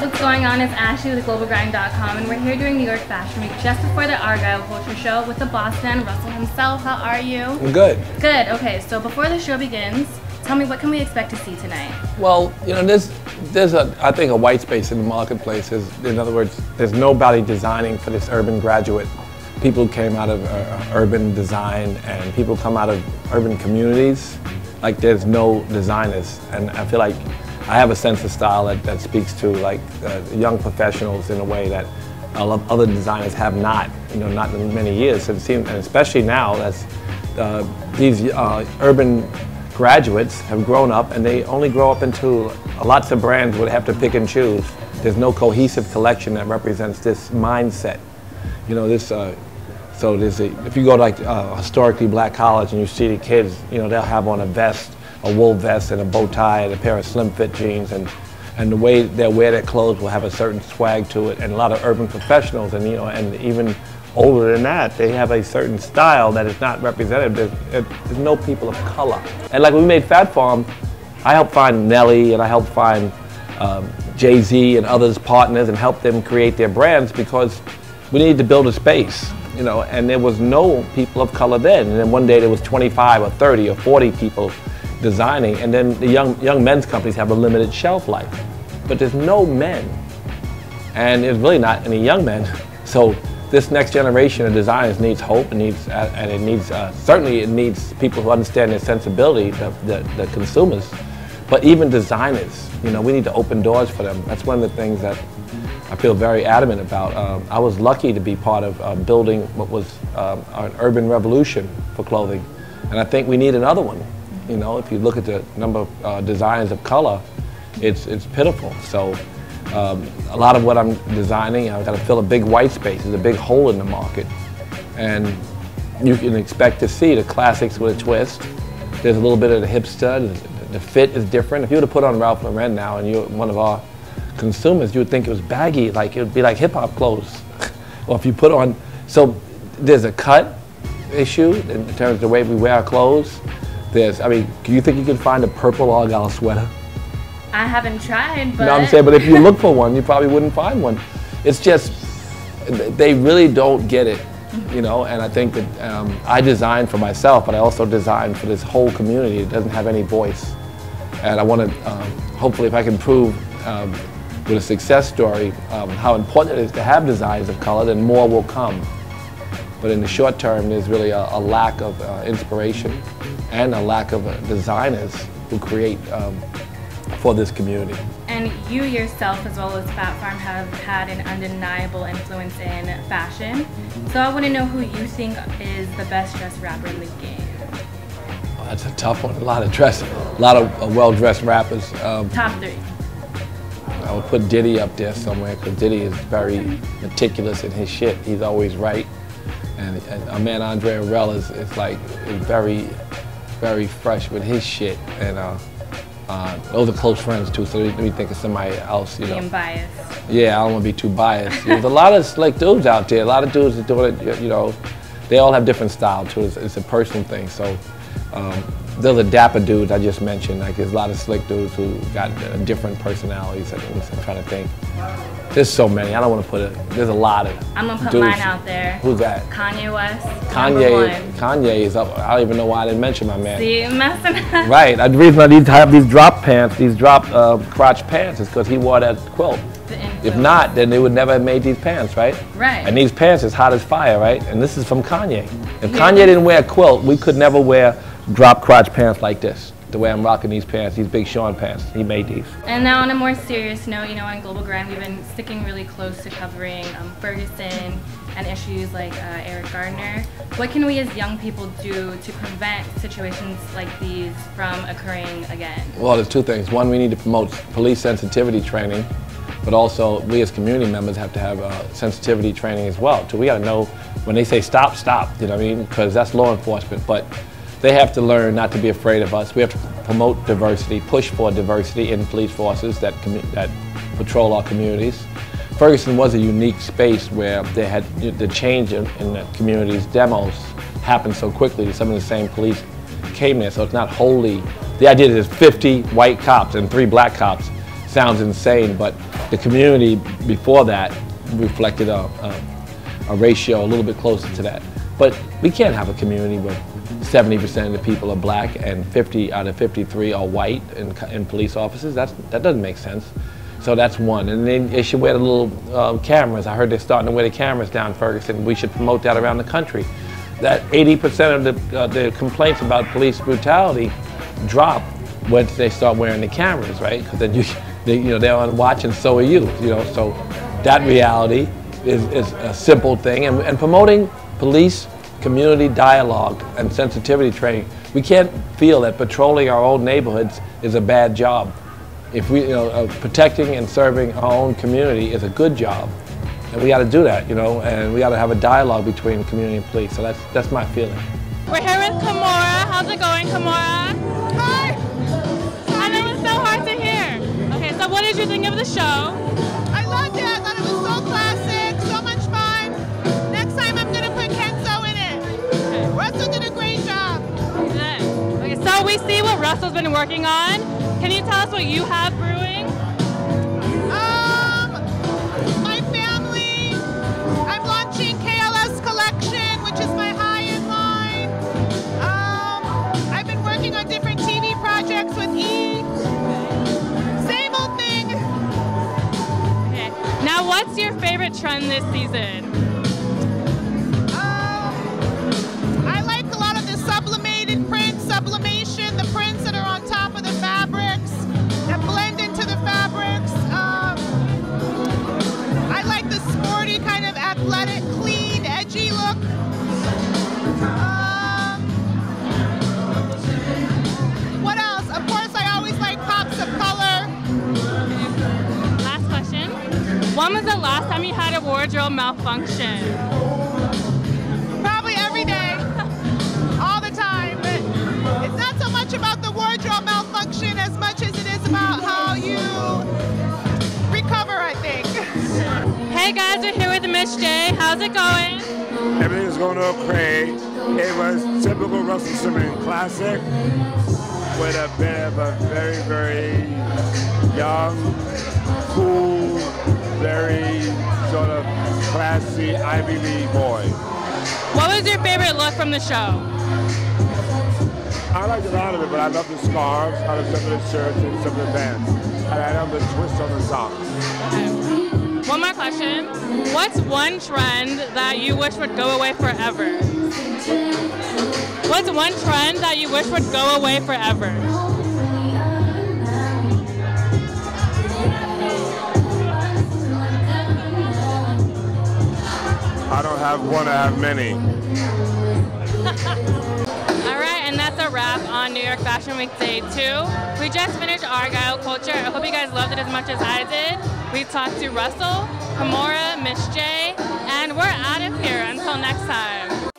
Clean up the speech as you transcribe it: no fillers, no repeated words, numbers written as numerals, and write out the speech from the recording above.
what's going on? It's Ashley with GlobalGrind.com, and we're here doing New York Fashion Week just before the Argyleculture show with the boss man, Russell himself. How are you? I'm good. Good. Okay, so before the show begins, tell me, what can we expect to see tonight? Well, you know, there's I think a white space in the marketplace. In other words, there's nobody designing for this urban graduate. People who came out of urban design and people come out of urban communities. Like, there's no designers, and I feel like I have a sense of style that speaks to like young professionals in a way that other designers have not, you know, not in many years. So it seems, and especially now, as these urban graduates have grown up, and they only grow up into lots of brands would have to pick and choose. There's no cohesive collection that represents this mindset. You know, this. So if you go to like a historically black college and you see the kids, you know, they'll have on a vest, a wool vest and a bow tie and a pair of slim fit jeans, and the way they wear their clothes will have a certain swag to it. And a lot of urban professionals, and you know, and even older than that, they have a certain style that is not represented. There's no people of color. And like when we made Fat Farm, I helped find Nelly and I helped find Jay-Z and others partners and help them create their brands because we needed to build a space. You know, and there was no people of color then. And then one day there was 25 or 30 or 40 people designing, and then the young men's companies have a limited shelf life. But there's no men, and there's really not any young men. So this next generation of designers needs hope, and it needs certainly it needs people who understand their sensibility, the consumers. But even designers, you know, we need to open doors for them. That's one of the things that I feel very adamant about. I was lucky to be part of building what was an urban revolution for clothing, and I think we need another one. You know, if you look at the number of designs of color, it's pitiful. So a lot of what I'm designing, I've got to fill a big white space. There's a big hole in the market, and you can expect to see the classics with a twist. There's a little bit of the hipster. The fit is different. If you were to put on Ralph Lauren now, and you're one of our consumers, you would think it was baggy, like it would be like hip-hop clothes. Or if you put on, so there's a cut issue in terms of the way we wear our clothes. I mean, do you think you could find a purple Argyle sweater? I haven't tried, but... No, I'm saying, but if you look for one, you probably wouldn't find one. It's just, they really don't get it, you know, and I think that I design for myself, but I also design for this whole community that doesn't have any voice. And I want to, hopefully if I can prove with a success story, how important it is to have designs of color, then more will come. But in the short term, there's really a lack of inspiration and a lack of designers who create for this community. And you yourself, as well as Fat Farm, have had an undeniable influence in fashion. So I want to know who you think is the best dressed rapper in the game. Oh, that's a tough one. A lot of well-dressed rappers. Top 3. I would put Diddy up there somewhere because Diddy is very meticulous in his shit. He's always right. And our man Andre Arell is very, very fresh with his shit. And those are close friends too, so let me think of somebody else, you know. Being biased. Yeah, I don't want to be too biased. There's a lot of slick dudes out there. A lot of dudes are doing it, you know. They all have different style too. It's a personal thing. So those are dapper dudes I just mentioned. Like, there's a lot of slick dudes who got different personalities. I'm trying to think. There's so many. I don't want to put it. There's a lot of. I'm gonna put dudes. mine out there. Who's that? Kanye West. Kanye is up. I don't even know why I didn't mention my man. See, messing up. Right. The reason I need to have these drop pants, these drop crotch pants, is because he wore that quilt. If not, then they would never have made these pants, right? Right. And these pants is hot as fire, right? And this is from Kanye. If Kanye didn't wear a quilt, we could never wear drop crotch pants like this. The way I'm rocking these pants, these Big Sean pants. He made these. And now on a more serious note, you know, on Global Grind, we've been sticking really close to covering Ferguson and issues like Eric Gardner. What can we as young people do to prevent situations like these from occurring again? Well, there's two things. One, we need to promote police sensitivity training, but also we as community members have to have sensitivity training as well. So we got to know when they say stop, stop, you know what I mean? Because that's law enforcement. But they have to learn not to be afraid of us. We have to promote diversity, push for diversity in police forces that patrol our communities. Ferguson was a unique space where they had the change in the community's demos happened so quickly that some of the same police came there, so it's not wholly. The idea that there's 50 white cops and 3 black cops sounds insane, but The community before that reflected a ratio a little bit closer to that. But we can't have a community where 70% of the people are black and 50 out of 53 are white in police officers. That doesn't make sense. So that's one. And then they should wear the little cameras. I heard they're starting to wear the cameras down Ferguson. We should promote that around the country. That 80% of the complaints about police brutality drop once they start wearing the cameras, right? Because then they're on watch and so are you. So that reality is a simple thing. And promoting police community dialogue and sensitivity training. We can't feel that patrolling our own neighborhoods is a bad job. If we, protecting and serving our own community is a good job. And we got to do that, and we got to have a dialogue between community and police. So that's my feeling. We're here with Kimora. How's it going, Kimora? Hi! I know it's so hard to hear. Okay, so what did you think of the show? I loved it. I thought it was so classic, so much fun. Next time I'm going to put Kenzo in it. Okay. Russell did a great job. Good. Okay, so we see what Russell's been working on. Can you tell us what you have brewing? My family. I'm launching KLS Collection, which is my high-end line. I've been working on different TV projects with E. Same old thing. Okay. Now, what's your favorite trend this season? I like a lot of the sublimated prints, sublimation, the prints that are on top of the fabrics that blend into the fabrics. I like the sporty kind of athletic, clean, edgy look. What else? Of course, I always like pops of color. Last question. When was the last time you had a wardrobe malfunction? Probably every day, all the time. But it's not so much about the wardrobe malfunction as much as it is about how you recover, I think. Hey guys, we're here with Miss J. How's it going? Everything's going okay. It was typical Russell Simmons classic with a bit of a very, very young, cool, very sort of classy Ivy League boy. What was your favorite look from the show? I liked a lot of it, but I love the scarves, I love some of the shirts and some of the pants. And I love the twist on the socks. Okay. One more question. What's one trend that you wish would go away forever? What's one trend that you wish would go away forever? I don't have one, I have many. Alright, and that's a wrap on New York Fashion Week Day 2. We just finished Argyleculture. I hope you guys loved it as much as I did. We talked to Russell, Kimora, Miss J, and we're out of here. Until next time.